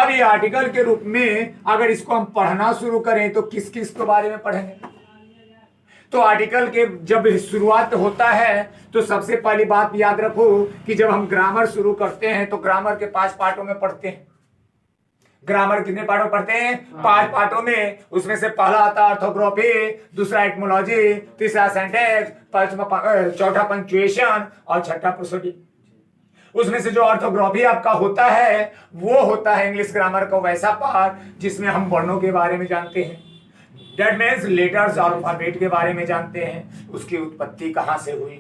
अब ये आर्टिकल के रूप में अगर इसको हम पढ़ना शुरू करें तो किस किस के बारे में पढ़ेंगे? तो आर्टिकल के जब शुरुआत होता है तो सबसे पहली बात याद रखो कि जब हम ग्रामर शुरू करते हैं तो ग्रामर के 5 पार्टों में पढ़ते हैं। ग्रामर कितने पार्टों में पढ़ते हैं? 5 पार्टों में। उसमें से पहला आता है ऑर्थोग्राफी, दूसरा एटमोलॉजी, तीसरा सिंटैक्स, चौथा पंक्चुएशन और छठा प्रोसोडी। उसमें से जो ऑर्थोग्राफी आपका होता है वो होता है इंग्लिश ग्रामर का वैसा पार्ट जिसमें हम वर्णों के बारे में जानते हैं। दैट मीन्स लेटर्स और अल्फाबेट के बारे में जानते हैं, उसकी उत्पत्ति कहां से हुई,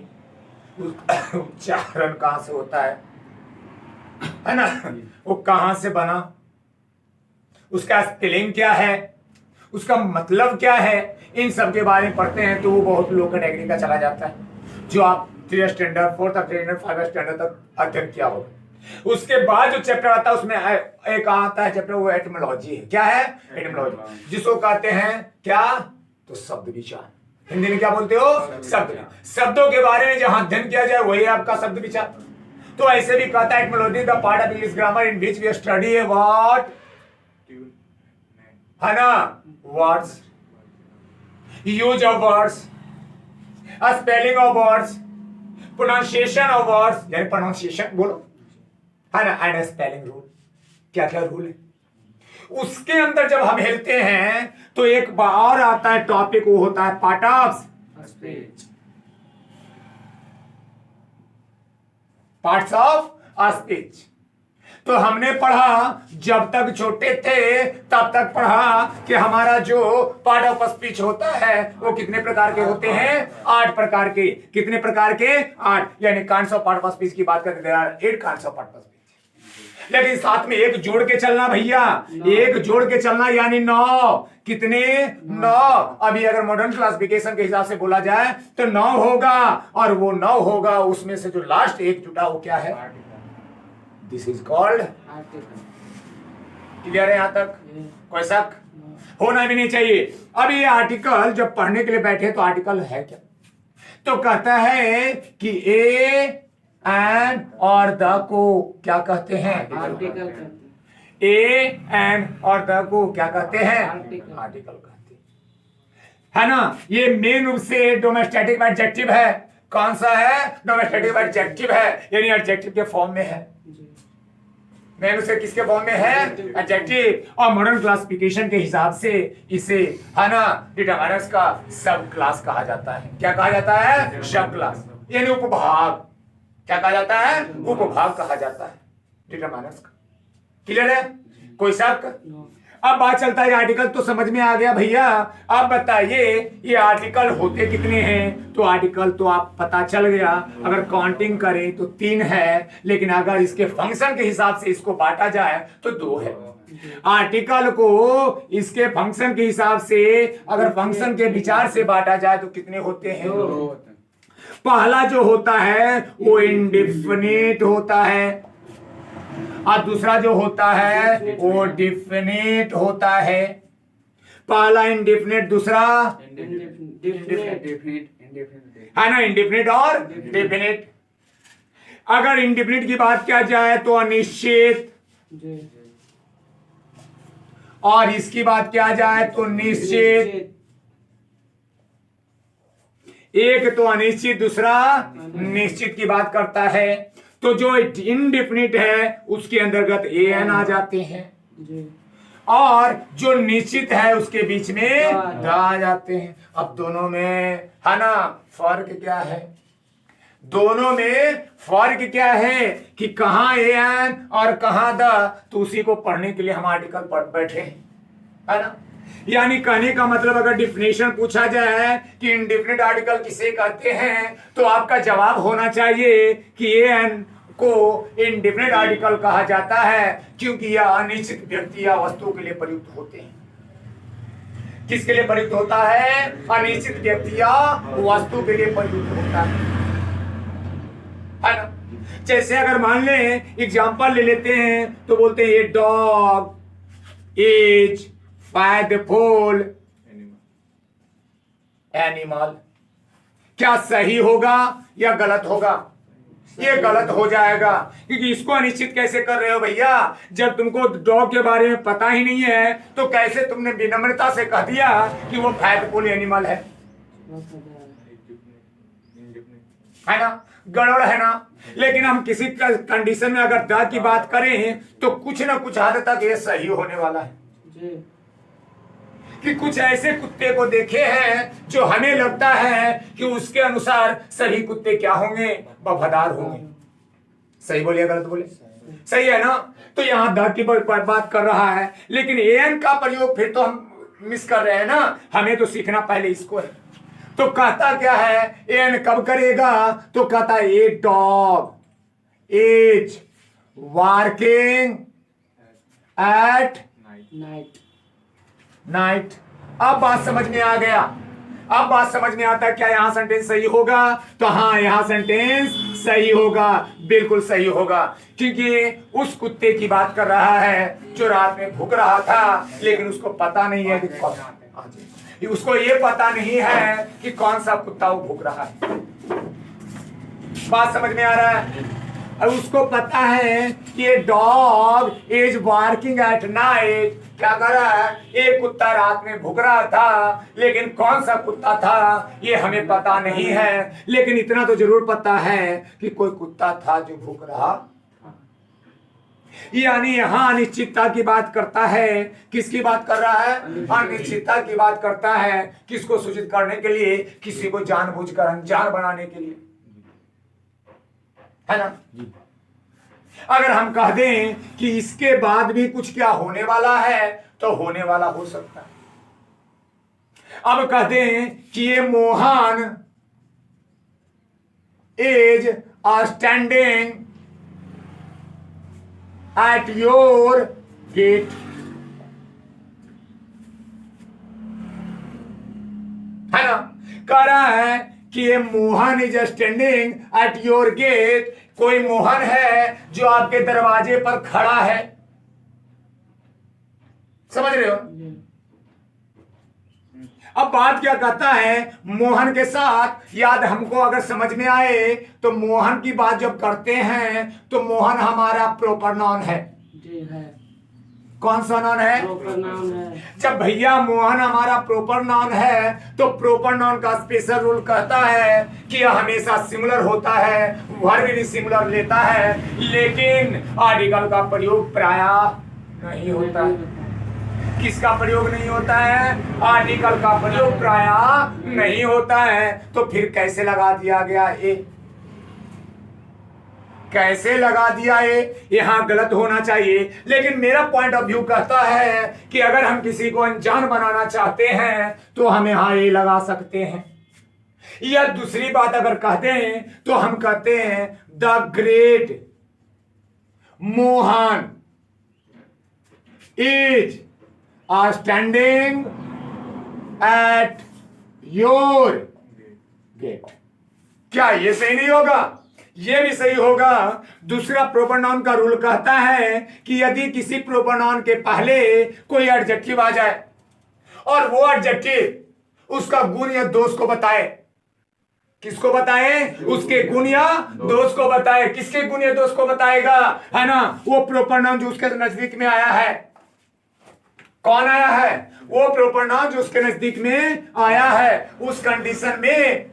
उच्चारण कहां से होता है ना, वो कहां से बना, उसका स्पेलिंग क्या है, उसका मतलब क्या है, इन सब के बारे में पढ़ते हैं तो वो बहुत लो कैटेगरी का चला जाता है जो आप 3 स्टैंडर्ड 4 स्टैंडर्ड 5 स्टैंडर्ड तक अध्ययन किया होगा। उसके बाद जो चैप्टर आता है उसमें एक आता है चैप्टर, वो एटिमोलॉजी है। क्या है? एटिमोलॉजी, जिसको कहते हैं क्या? तो शब्द विचार। हिंदी में क्या बोलते हो? शब्द। शब्दों के बारे में जहां अध्ययन किया जाए वही आपका शब्द विचार। तो ऐसे भी कहता है etymology the part of English grammar in which we study what, है ना, words, use of words, spelling of words, pronunciation of words, यानी प्रोनाउंसिएशन बोलो, है ना, एंड स्पेलिंग रूल। क्या क्या रूल है उसके अंदर जब हम हिलते हैं तो एक और आता है टॉपिक, वो होता है part of speech, parts of speech. तो हमने पढ़ा जब तक छोटे थे तब तक पढ़ा कि हमारा जो पार्ट ऑफ स्पीच होता है वो कितने प्रकार के होते हैं? 8 प्रकार के। कितने प्रकार के? 8। यानी kinds of part of speech की बात करते हैं 8 kinds of part of speech. लेकिन साथ में एक जोड़ के चलना भैया, एक जोड़ के चलना यानी 9। कितने? 9। अभी अगर मॉडर्न क्लासिफिकेशन के हिसाब से बोला जाए तो 9 होगा, और वो 9 होगा उसमें से जो लास्ट एक जुटा वो क्या है? This is called article. Clear है? यहां तक कोई शक होना भी नहीं चाहिए। अब ये आर्टिकल जब पढ़ने के लिए बैठे तो आर्टिकल है क्या? तो कहता है कि ए एंड और द को क्या कहते हैं? आर्टिकल कहते हैं। ए एंड और द को क्या कहते हैं? आर्टिकल कहते हैं, है ना। ये मेन रूप से डोमेस्टेटिव एडजेक्टिव है। कौन सा है? डोमेस्टेटिव एडजेक्टिव है, यानी एडजेक्टिव के फॉर्म में है। मेन रूप से किसके फॉर्म में है? एडजेक्टिव। और मॉडर्न क्लासिफिकेशन के हिसाब से इसे, है ना, डिटरमिनर्स का सब क्लास कहा जाता है। क्या कहा जाता है? सब क्लास, यानी उपभाग। क्या कहा जाता है? उपभाग कहा जाता है डिटरमिनर्स का। क्लियर है? कोई शक? अब बात चलता है आर्टिकल तो समझ में आ गया भैया। अब बताइए ये आर्टिकल होते कितने हैं? तो आर्टिकल तो आप पता चल गया, अगर काउंटिंग करें तो 3 है, लेकिन अगर इसके फंक्शन के हिसाब से इसको बांटा जाए तो 2 है। आर्टिकल को इसके फंक्शन के हिसाब से, अगर फंक्शन के विचार से बांटा जाए तो कितने होते हैं? 2। पहला जो होता है वो इंडेफिनिट होता है, और दूसरा जो होता है वो डिफिनिट होता है। पहला इंडेफिनिट, दूसरा है ना, इंडेफिनिट और डिफिनिट। अगर इंडेफिनिट की बात किया जाए तो अनिश्चित, और इसकी बात किया जाए तो निश्चित। एक तो अनिश्चित, दूसरा निश्चित की बात करता है। तो जो इनडिफिनिट है उसके अंतर्गत ए एन आ जाते हैं, और जो निश्चित है उसके बीच में द आ जाते हैं। अब दोनों में, है ना, फर्क क्या है? दोनों में फर्क क्या है कि कहां ए एन और कहां द, तो उसी को पढ़ने के लिए हम आर्टिकल पढ़ बैठे हैं, है ना। यानी कहने का मतलब अगर डिफिनेशन पूछा जाए कि इंडेफिनिट आर्टिकल किसे कहते हैं तो आपका जवाब होना चाहिए कि ए एन को इंडेफिनिट आर्टिकल कहा जाता है, क्योंकि यह अनिश्चित व्यक्ति या वस्तु के लिए प्रयुक्त होते हैं। किसके लिए प्रयुक्त होता है? अनिश्चित व्यक्ति या वस्तु के लिए प्रयुक्त होता है ना। जैसे अगर मान लें एग्जांपल ले लेते हैं तो बोलते हैं ये डॉग इज faithful एनिमल। क्या सही होगा या गलत होगा? ये गलत हो जाएगा, क्योंकि इसको अनिश्चित कैसे कर रहे हो भैया? जब तुमको डॉग के बारे में पता ही नहीं है तो कैसे तुमने विनम्रता से कह दिया कि वो फैटफुल एनिमल है ना? गड़बड़ है ना? लेकिन हम किसी कंडीशन में अगर द की बात करें तो कुछ ना कुछ हद तक ये सही होने वाला है कि कुछ ऐसे कुत्ते को देखे हैं जो हमें लगता है कि उसके अनुसार सभी कुत्ते क्या होंगे? वफादार होंगे। सही बोलिए गलत बोले? सही है ना? तो यहाँ द की बात कर रहा है, लेकिन एन का प्रयोग फिर तो हम मिस कर रहे हैं ना। हमें तो सीखना पहले इसको है। तो कहता क्या है? एन कब करेगा? तो कहता है a dog is working at night. अब बात समझ में आ गया। अब बात समझ में आता है क्या यहाँ सेंटेंस सही होगा? तो हाँ, यहाँ सेंटेंस सही होगा, बिल्कुल सही होगा, क्योंकि उस कुत्ते की बात कर रहा है जो रात में भूख रहा था, लेकिन उसको पता नहीं है कि उसको ये पता नहीं है कि कौन सा कुत्ता वो भूख रहा है। बात समझ में आ रहा है? अब उसको पता है कि ये dog is working at night. क्या कर रहा है? एक कुत्ता रात में भूख रहा था, लेकिन कौन सा कुत्ता था ये हमें पता नहीं है, लेकिन इतना तो जरूर पता है कि कोई कुत्ता था जो भूख रहा। यानी यहां अनिश्चितता की बात करता है। किसकी बात कर रहा है? अनिश्चितता की बात करता है। किसको सूचित करने के लिए? किसी को जानबूझकर अनजान बनाने के लिए, है ना? अगर हम कह दें कि इसके बाद भी कुछ क्या होने वाला है, तो होने वाला हो सकता है। अब कह दें कि ये Mohan is standing at your gate. है ना? कह रहा है कि ये Mohan is standing at your gate. कोई मोहन है जो आपके दरवाजे पर खड़ा है। समझ रहे हो? अब बात क्या कहता है? मोहन के साथ याद हमको अगर समझ में आए तो मोहन की बात जब करते हैं तो मोहन हमारा प्रॉपर नाउन है। जी है। कौन सा नाउन है? प्रॉपर नाउन है। जब भैया मोहन हमारा प्रॉपर नाउन है तो प्रॉपर नाउन का स्पेशल रूल कहता है कि यह हमेशा सिमिलर होता है, वर्ब भी सिमिलर लेता है, लेकिन आर्टिकल का प्रयोग प्रायः नहीं होता है। किसका प्रयोग नहीं होता है? आर्टिकल का प्रयोग प्रायः नहीं होता है। तो फिर कैसे लगा दिया गया ए? कैसे लगा दिया ए? यहां गलत होना चाहिए, लेकिन मेरा पॉइंट ऑफ व्यू कहता है कि अगर हम किसी को अनजान बनाना चाहते हैं तो हम यहां ए लगा सकते हैं। या दूसरी बात अगर कहते हैं तो हम कहते हैं the great Mohan is standing at your gate. क्या ये सही नहीं होगा? ये भी सही होगा। दूसरा प्रॉपर नाउन का रूल कहता है कि यदि किसी प्रॉपर नाउन के पहले कोई एडजेक्टिव आ जाए और वो एडजेक्टिव उसका गुण या दोष को बताए। किसको बताए? उसके गुण या दोष को बताए। किसके गुण या दोष को बताएगा? है ना? वो प्रॉपर नाउन जो उसके नजदीक में आया है। कौन आया है? वो प्रॉपर नाउन जो उसके नजदीक में आया है। उस कंडीशन में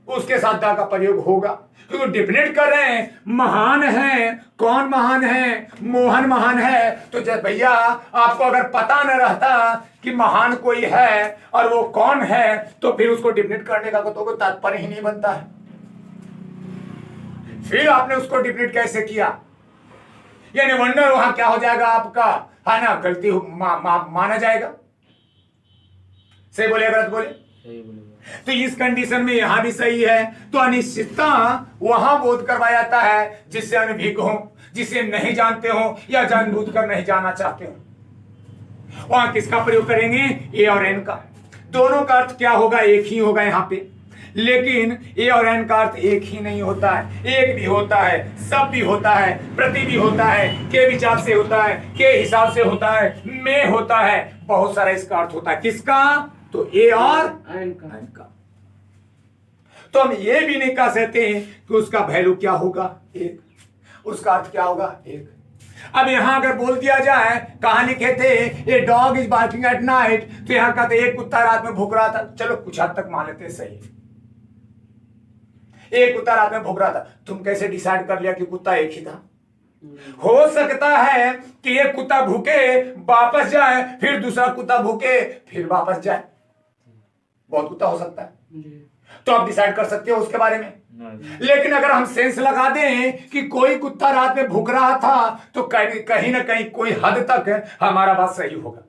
उसके साथ दा का प्रयोग होगा, क्योंकि डिफिनेट कर रहे हैं महान है। कौन महान है? मोहन महान है। तो जब भैया आपको अगर पता न रहता कि महान कोई है और वो कौन है, तो फिर उसको डिफिनेट करने का तो कोई तात्पर्य ही नहीं बनता है। फिर आपने उसको डिफिनेट कैसे किया? यानी वंडर वहां क्या हो जाएगा आपका, है ना? गलती माना जाएगा। सही बोले गलत बोले? सही बोले। तो इस कंडीशन में यहां भी सही है। तो अनिश्चितता वहां बोध करवाया जाता है जिससे अनभिज्ञ हो, जिसे नहीं जानते हो या जानबूझकर नहीं जानना चाहते हो। वहां किसका प्रयोग करेंगे? ए और एन का। दोनों का अर्थ क्या होगा? एक ही होगा यहां पे। लेकिन ए और एन का अर्थ एक ही नहीं होता है। एक भी होता है, सब भी होता है, प्रति भी होता है, के विचार से होता है, के हिसाब से होता है, में होता है, बहुत सारा इसका अर्थ होता है। किसका? तो ए और एन का। तो हम ये भी नहीं कह सकते कि उसका वैल्यू क्या होगा, एक, उसका अर्थ क्या होगा, एक। अब यहां अगर बोल दिया जाए, कहां लिखे थे, a dog is barking at night, तो यहां कहते एक कुत्ता रात में भूख रहा था, चलो कुछ हद तक मान लेते हैं सही, एक कुत्ता रात में भूख रहा था। तुम कैसे डिसाइड कर लिया कि कुत्ता एक ही था? हो सकता है कि एक कुत्ता भूखे वापस जाए, फिर दूसरा कुत्ता भूखे फिर वापस जाए, बहुत कुत्ता हो सकता है, तो आप डिसाइड कर सकते हो उसके बारे में। लेकिन अगर हम सेंस लगा दें कि कोई कुत्ता रात में भूख रहा था, तो कहीं ना कहीं कोई हद तक हमारा बात सही होगा।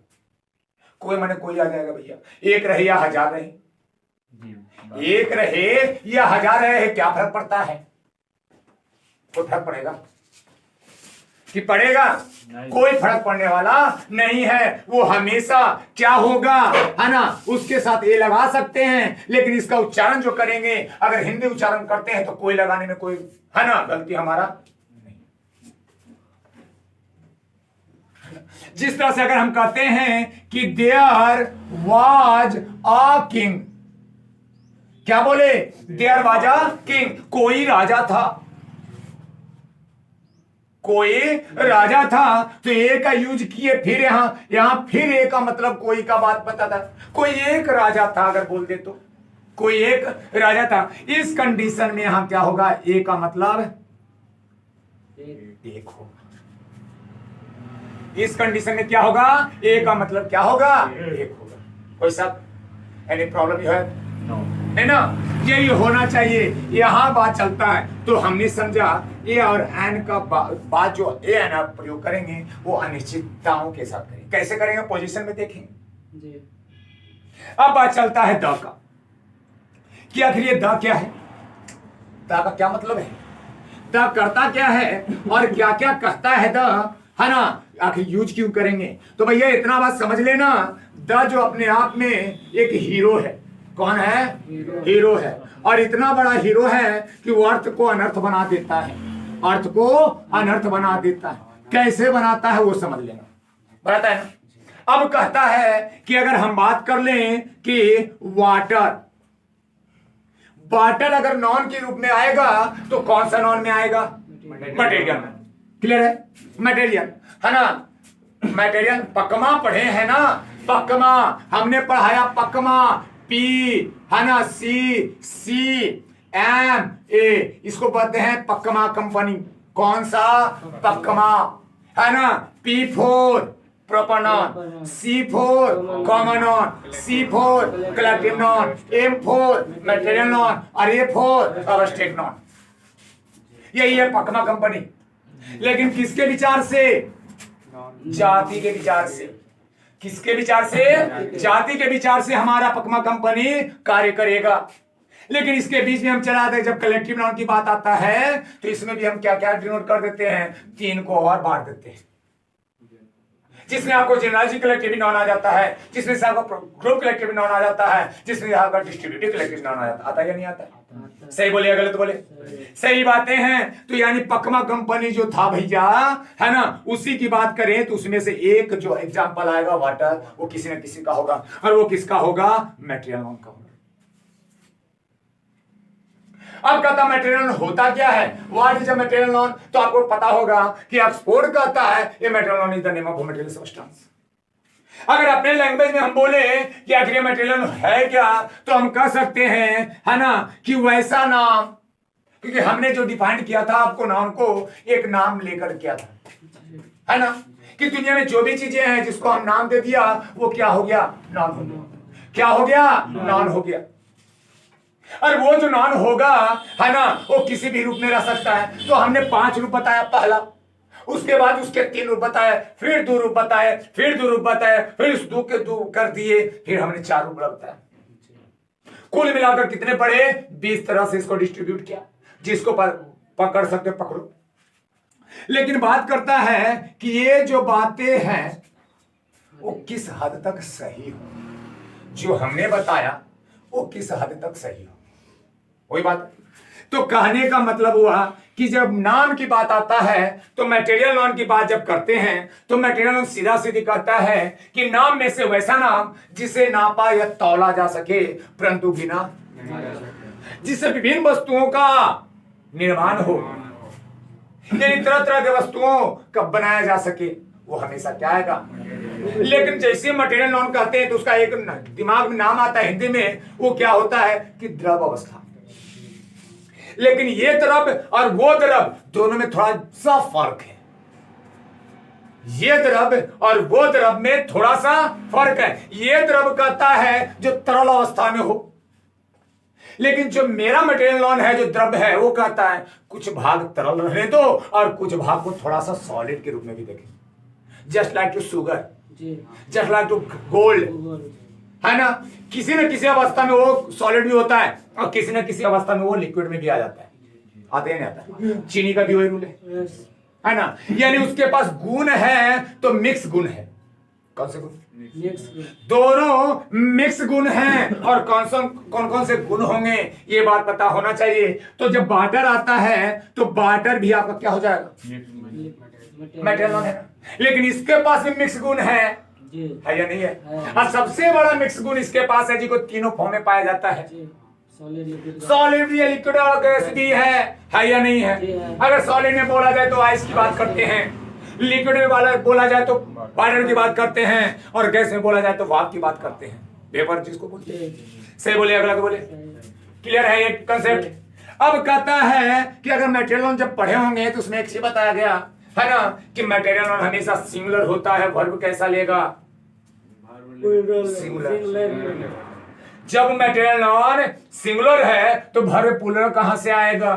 कोई माने कोई आ जाएगा भैया, एक रहे या हजार रहे, एक रहे या हजार रहे, क्या फर्क पड़ता है? कोई फर्क पड़ेगा कि पड़ेगा? कोई फर्क पड़ने वाला नहीं है। वो हमेशा क्या होगा, है ना, उसके साथ ए लगा सकते हैं, लेकिन इसका उच्चारण जो करेंगे, अगर हिंदी उच्चारण करते हैं तो कोई लगाने में कोई, है ना, गलती हमारा नहीं। जिस तरह से अगर हम कहते हैं कि देयर वाज अ किंग, क्या बोले, देयर वाज अ किंग, कोई राजा था, कोई राजा था, तो ए का यूज किए, फिर यहां फिर ए का मतलब कोई का बात बताता, कोई एक राजा था अगर बोल दे तो, कोई एक राजा था। इस कंडीशन में यहां क्या होगा, ए का मतलब एक होगा। इस कंडीशन में क्या होगा, ए का मतलब क्या होगा, एक होगा। कोई सब एनी प्रॉब्लम यू है है ना, यही होना चाहिए, यहां बात चलता है। तो हमने समझा ए और एन का बात जो ए एन आप प्रयोग करेंगे वो अनिश्चितताओं के साथ करेंगे। कैसे करेंगे, पोजीशन में देखेंगे जी। अब बात चलता है द का, कि आखिर ये द क्या है, द का क्या मतलब है, द करता क्या है और क्या क्या कहता है द, है ना, आखिर यूज क्यों करेंगे। तो भैया इतना बात समझ लेना, द जो अपने आप में एक हीरो है। कौन है, हीरो है, और इतना बड़ा हीरो है कि वो अर्थ को अनर्थ बना देता है, अर्थ को अनर्थ बना देता है। कैसे बनाता है वो समझ लेना, बताता है ना। अब कहता है कि अगर हम बात कर लें कि वाटर, वाटर अगर नॉन के रूप में आएगा तो कौन सा नॉन में आएगा, मटेरियल में। क्लियर है, मटेरियल, है ना, मटेरियल। पकमा पढ़े हैं ना, पकमा हमने पढ़ाया, पकमा, पी, है ना, सी एम ए, इसको कहते हैं पकमा कंपनी। कौन सा, पकमा, है ना। P4 proper noun, C4 common noun, C4 collective noun, M4 material noun और A4 abstract noun। यही है पकमा कंपनी। लेकिन किसके विचार से, जाति के विचार से। किसके विचार से, जाति के विचार से हमारा पकमा कंपनी कार्य करेगा। लेकिन इसके बीच में हम चला दे, जब कलेक्टिव नाउन की बात आता है तो इसमें भी हम क्या क्या डिनोट कर देते हैं, तीन को और बांट देते हैं, जिसमें आपको जनरलाइज्ड कलेक्टिव नाउन आ जाता है, जिसमें से आपको ग्रुप कलेक्टिव नाउन आ जाता है, जिसमें आपका डिस्ट्रीब्यूटिव कलेक्टिव नाउन आ जाता है। आता है या नहीं आता है? सही बोले या गलत बोले? सही बातें हैं। तो यानी पकमा कंपनी जो था भैया, है ना, उसी की बात करें तो उसमें से एक जो एग्जांपल आएगा वाटर, वो किसी न किसी का होगा, और वो किसका होगा, मटेरियल नाउन का होगा। अब कहता मटेरियल होता क्या है, what is a material noun. तो आपको पता होगा कि ऑक्सफोर्ड कहता है ये material noun is the name of material substance. अगर अपने लैंग्वेज में हम बोले कि आखिर मटेरियल है क्या, तो हम कह सकते हैं, है ना, कि वैसा नाम, क्योंकि हमने जो डिफाइन किया था आपको नाउन को एक नाम लेकर किया था, है ना, कि दुनिया में जो भी चीजें हैं जिसको हम नाम दे दिया वो क्या हो गया, नाउन हो गया। क्या हो गया, नाउन हो गया। और वो जो नाउन होगा, है ना, वो किसी भी रूप में रह सकता है। तो हमने 5 रूप बताया पहला, उसके बाद उसके 3 रूप बताए, फिर 2 रूप बताए, फिर 2 रूप बताए, फिर उस 2 के 2 कर दिए, फिर हमने 4 रूप बताया। कुल मिलाकर कितने पड़े, 20 तरह से इसको डिस्ट्रीब्यूट किया। जिसको पकड़ सकते पकड़ो। लेकिन बात करता है कि ये जो बातें हैं वो किस हद तक सही हो, जो हमने बताया वो किस हद तक सही हो, वही बात। तो कहने का मतलब हुआ कि जब नाम की बात आता है तो मटेरियल नाउन की बात जब करते हैं तो मटेरियल नाउन सीधा सीधी कहता है कि नाम में से वैसा नाम जिसे नापा या तौला जा सके परंतु गिना नहीं जा सकता। जिससे विभिन्न वस्तुओं का निर्माण हो, यानी तरह तरह के वस्तुओं का बनाया जा सके, वो हमेशा क्या आएगा। लेकिन जैसे मटेरियल नॉन कहते हैं तो उसका एक दिमाग में नाम आता है हिंदी में, वो क्या होता है कि द्रव अवस्था। लेकिन ये द्रव और वो द्रव दोनों में थोड़ा सा फर्क है। ये द्रव और वो द्रव में थोड़ा सा फर्क है। ये द्रव कहता है जो तरल अवस्था में हो, लेकिन जो मेरा मटेरियल नॉन है, जो द्रव है, वो कहता है कुछ भाग तरल रहने दो और कुछ भाग को थोड़ा सा सॉलिड के रूप में भी देखें। Just like to sugar, just like to gold, है ना। किसी न किसी अवस्था में वो सॉलिड भी होता है और किसी न किसी अवस्था में वो लिक्विड में भी आ जाता है। आता है नहीं आता? चीनी का भी वही रूल है ना। यानी उसके पास गुण है तो मिक्स गुण है। कौन से गुण? दोनों मिक्स गुण हैं। और कौन कौन से गुण होंगे ये बात पता होना चाहिए। तो जब वाटर आता है तो वाटर भी आपका क्या हो जाएगा? मटेरियल नॉन है ना। लेकिन इसके पास भी मिक्स गुण है या नहीं है? और सबसे बड़ा मिक्स गुण इसके पास है, जिसको तीनों फॉर्म में पाया जाता है। सॉलिड भी है, लिक्विड और गैस भी है या नहीं है? अगर सॉलिड में बोला जाए तो आइस की बात करते हैं, लिक्विड में बोला जाए तो वाटर की बात करते हैं, और गैस में बोला जाए तो वाफ की बात करते हैं, वेपर जिसको बोलते हैं। सही बोले अगला बोले? क्लियर है ये कंसेप्ट? अब कहता है कि अगर मटेरियल जब पढ़े होंगे तो उसमें एक चीज बताया गया है ना कि मटेरियल हमेशा सिंगुलर होता है। वर्ब कैसा लेगा? सिंगुलर। जब मटेरियल नॉन सिंगुलर है तो वर्ब प्लूरल कहां से आएगा?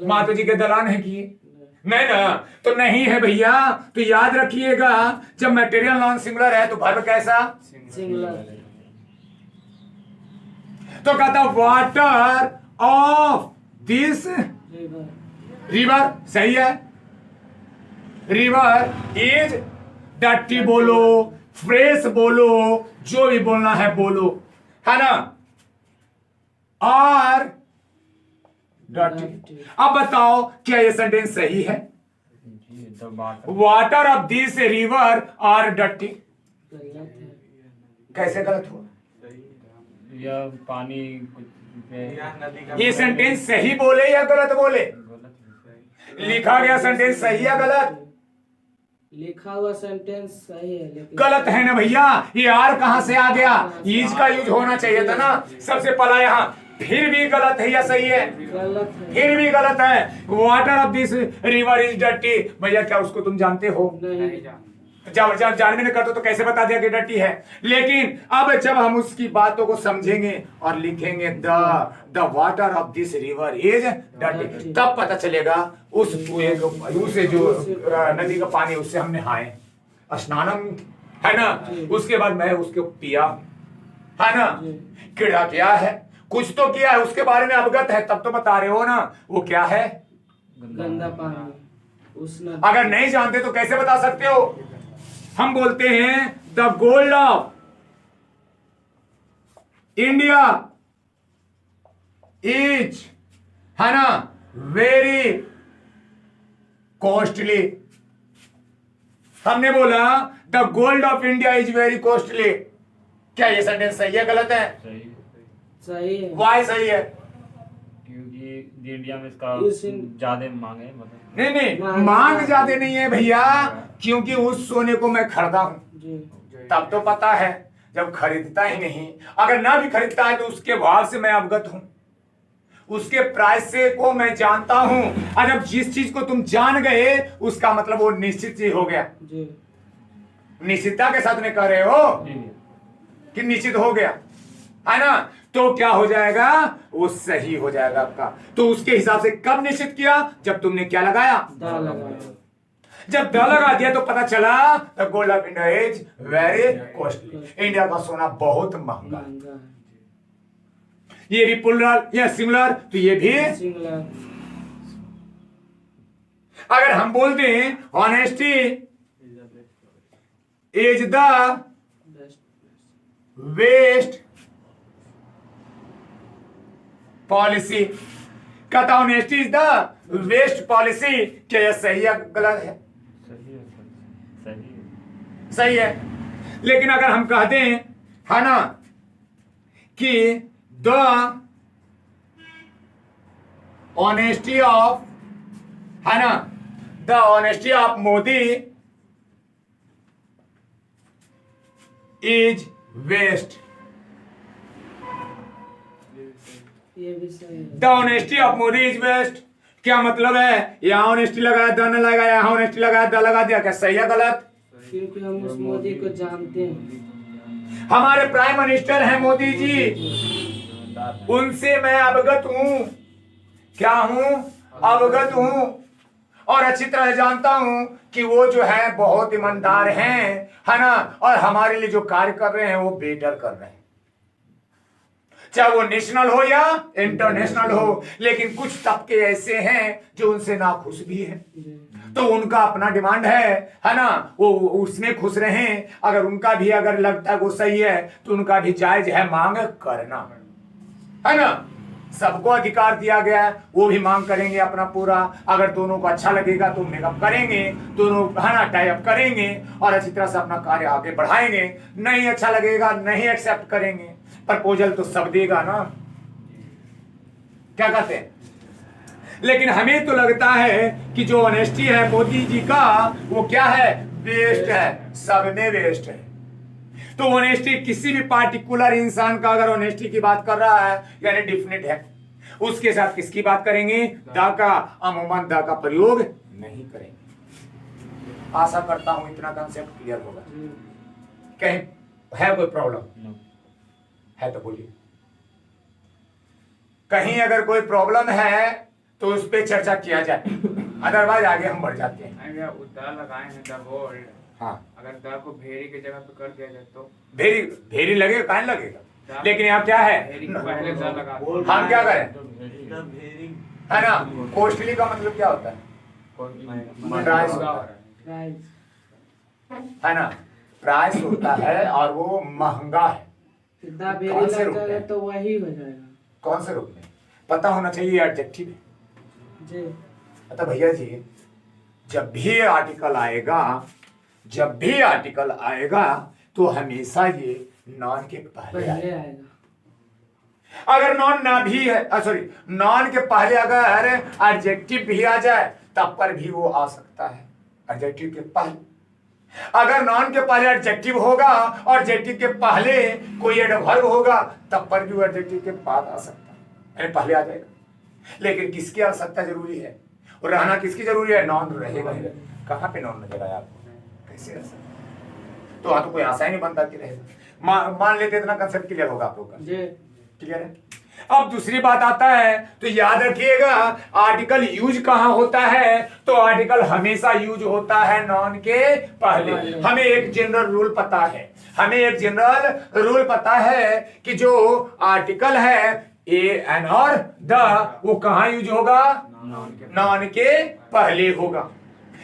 माता जी के दलान है कि नहीं ना? तो नहीं है भैया। तो याद रखिएगा, जब मटेरियल नॉन सिंगुलर है तो वर्ब कैसा? सिंगुलर। तो कहता वाटर ऑफ दिस रिवर, सही है। रिवर इज डर्टी बोलो, फ्रेश बोलो, जो भी बोलना है बोलो, है ना। और डर्टी। अब बताओ क्या ये सेंटेंस सही है? Water of this river are dirty. कैसे गलत हुआ? या पानी ये सेंटेंस सही बोले या गलत बोले? लिखा गया सेंटेंस सही या गलत? लिखा हुआ सेंटेंस सही है, लेकिन गलत है ना भैया। ये आर कहां से आ गया? ईज का यूज होना चाहिए था ना सबसे पहला यहाँ। फिर भी गलत है या सही है? गलत है। फिर भी गलत है। Water of this river is dirty. भैया क्या उसको तुम जानते हो? नहीं। जब जानने में करते तो कैसे बता दिया कि डर्टी है? लेकिन अब जब हम उसकी बातों को समझेंगे और लिखेंगे the water of this river is dirty, तब पता चलेगा उस उसे जो नदी का पानी उससे हम नहाए, स्नानम, है ना। उसके बाद मैं उसको पिया, है ना। कीड़ा क्या है? कुछ तो किया है, उसके बारे में अवगत है, तब तो बता रहे हो ना। वो क्या है? गंदा पानी, उष्ण। अगर नहीं जानते तो कैसे बता सकते हो? हम बोलते हैं the gold of India is, है ना, वेरी कॉस्टली। हमने बोला the gold of India is very costly. क्या ये सेंटेंस सही है गलत है? सही है। वाई सही है? क्योंकि इंडिया में इसका ज्यादा मांग है, मतलब नहीं मांग ज्यादा नहीं है भैया, क्योंकि उस सोने को मैं खरीदा हूं। तब तो पता है, जब खरीदता ही नहीं, अगर ना भी खरीदता है तो उसके भाव से मैं अवगत हूं, उसके प्राइस से को मैं जानता हूं। और जब जिस चीज को तुम जान गए उसका मतलब वो निश्चित चीज हो गया। निश्चितता के साथ में कह रहे हो कि निश्चित हो गया, है ना। तो क्या हो जाएगा? वो सही हो जाएगा आपका। तो उसके हिसाब से कब निश्चित किया? जब तुमने क्या लगाया? दा लगाया। जब द लगा दिया तो पता चला the gold of India is very costly. India का सोना बहुत महंगा है। ये भी प्लूरल या सिंगुलर, तो ये भी सिंगुलर। अगर हम बोल दें honesty is the best policy, कहता honesty is the best policy. क्या यह सही या गलत है? सही है। लेकिन अगर हम कहते हैं, है ना, कि द ऑनेस्टी ऑफ, है ना, the honesty of Modi is best. ये भी सही है। The honesty of Modi is best क्या मतलब है? यहाँ ऑनेस्टी लगाया, द न लगाया, यहाँ ऑनेस्टी लगाया, द लगा दिया, क्या सही है गलत? क्योंकि हम उस मोदी को जानते हैं। हमारे प्राइम मिनिस्टर हैं मोदी जी, उनसे मैं अवगत हूं। क्या हूं? अवगत हूं, और अच्छी तरह जानता हूं कि वो जो है बहुत ईमानदार हैं, है ना, और हमारे लिए जो कार्य कर रहे हैं वो बेटर कर रहे हैं, चाहे वो नेशनल हो या इंटरनेशनल हो। लेकिन कुछ तबके ऐसे हैं जो उनसे नाखुश भी हैं, तो उनका अपना डिमांड है ना, वो उसमें खुश रहें। अगर उनका भी अगर लगता है वो सही है तो उनका भी जायज है मांग करना, है ना। सबको अधिकार दिया गया है, वो भी मांग करेंगे अपना पूरा। अगर दोनों को अच्छा लगेगा तो मेकअप करेंगे, दोनों, है ना, टाई अप करेंगे और अच्छी तरह से अपना कार्य आगे बढ़ाएंगे। नहीं अच्छा लगेगा, नहीं एक्सेप्ट करेंगे, प्रपोजल तो सब देगा ना, क्या कहते हैं। लेकिन हमें तो लगता है कि जो ऑनेस्टी है मोदी जी का, वो क्या है? बेस्ट है, सब में बेस्ट है। तो ऑनेस्टी किसी भी पार्टिकुलर इंसान का अगर ऑनेस्टी की बात कर रहा है यानी डिफिनिट है, उसके साथ किसकी बात करेंगे? दा का, अमूमन दा का प्रयोग नहीं करेंगे। आशा करता हूं इतना कंसेप्ट क्लियर होगा। कहीं है कोई प्रॉब्लम? है तो बोलिए। कहीं अगर कोई प्रॉब्लम है तो उस पर चर्चा किया जाए, अदरवाइज आगे हम बढ़ जाते हैं। उद्धार लगाए हैं द बोल्ड, हाँ, अगर द को भेरी की जगह पे कर दिया जाए तो भेरी भेरी लगेगा, काहे लगेगा। लेकिन यहाँ क्या है, भेरी के पहले द लगा दो। हम क्या करें, है ना। कॉस्टली का मतलब क्या होता है? प्राइस होता है, प्राइस है ना, प्राइस होता है और वो महंगा है। सीधा बेरी कौन से लग रूप जाएगा में? तो वही हो जाएगा। कौन से रूप में? पता होना चाहिए एडजेक्टिव है। जी तो भैया जी, जब भी आर्टिकल आएगा, जब भी आर्टिकल आएगा तो हमेशा ये नॉन के पहले पहले आएगा। आएगा। अगर नॉन ना भी है, सॉरी, नॉन के पहले अगर एडजेक्टिव भी आ जाए तब पर भी वो आ सकता है, एडजेक्टिव के पहले। अगर नॉन के पहले एडजेक्टिव होगा और एडजेक्टिव के पहले कोई एडवर्ब होगा तब पर भी वो एडजेक्टिव के बाद आ सकता है, यानी पहले आ जाएगा। लेकिन किसकी आवश्यकता जरूरी है और रहना किसकी जरूरी है? नॉन रहेगा ही। कहाँ पे नॉन नजर आया आपको? कैसे रह सकता? तो वहां तो कोई आशा ही नहीं बनता कि रहेगा। मान लेते इतना कंसेप्ट क्लियर होगा आप लोग का? जी क्लियर है। अब दूसरी बात आता है, तो याद रखिएगा आर्टिकल यूज कहाँ होता है? तो आर्टिकल हमेशा यूज होता है नॉन के पहले। हमें एक जनरल रूल पता है, हमें एक जनरल रूल पता है कि जो आर्टिकल है ए एन और द, वो कहाँ यूज होगा? नॉन के पहले होगा।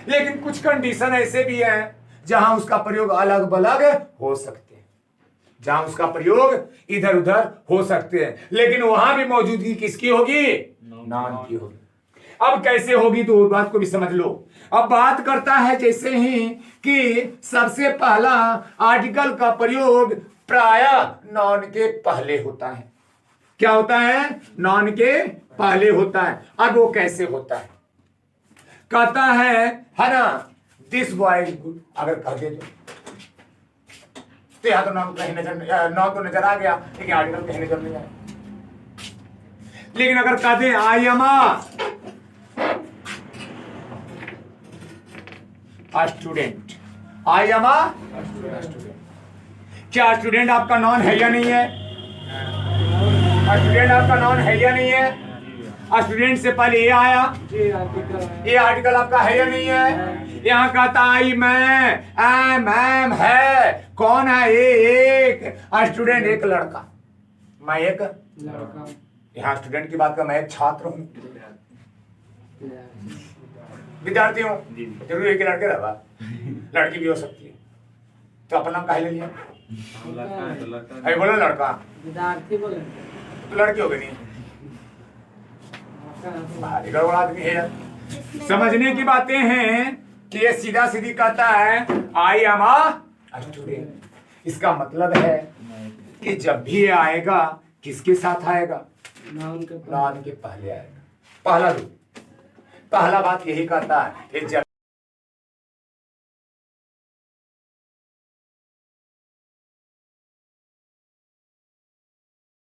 लेकिन कुछ कंडीशन ऐसे भी हैं जहां उसका प्रयोग अलग बलग हो सकते हैं, जहां उसका प्रयोग इधर उधर हो सकते हैं, लेकिन वहां भी मौजूदगी किसकी होगी? नॉन की होगी। अब कैसे होगी तो उस बात को भी समझ लो। अब बात करता है जैसे ही कि सबसे पहला आर्टिकल का प्रयोग प्रायः नॉन के पहले होता है। क्या होता है? नॉन के पहले होता है। अब वो कैसे होता है? कहता है ना, दिस बॉय इज गुड। अगर कह दे तो यहाँ तो नॉन कहीं नजर, नॉन तो नजर आ गया लेकिन आर्टिकल कहीं नजर नहीं आया। लेकिन अगर कह दे I am a student, I am a student, क्या स्टूडेंट आपका नॉन है या नहीं है? स्टूडेंट आपका नॉन है या नहीं है? स्टूडेंट से पहले ये आया, जी आर्टिकल ये आर्टिकल आपका है या नहीं है? यहाँ कहता आई मैं, मैम है, कौन है? एक स्टूडेंट, एक लड़का, मैं एक लड़का, यहाँ स्टूडेंट की बात कर, मैं एक छात्र हूँ, विद्यार्थी हूँ। जरूरी है कि लड़के रहा, लड़की भी हो सकती है। तो अपना नाम काहे ले लिया? अरे बोलो लड़का, विद्यार्थी बोले तो लड़की हो गई नहीं, भारी गड़बड़ आदमी है यार। समझने की बातें हैं कि ये सीधा सीधी कहता है आई एम अ स्टूडेंट। इसका मतलब है कि जब भी ये आएगा किसके साथ आएगा? नाउन के नॉन के पहले आएगा। पहला रूप, पहला बात यही कहता है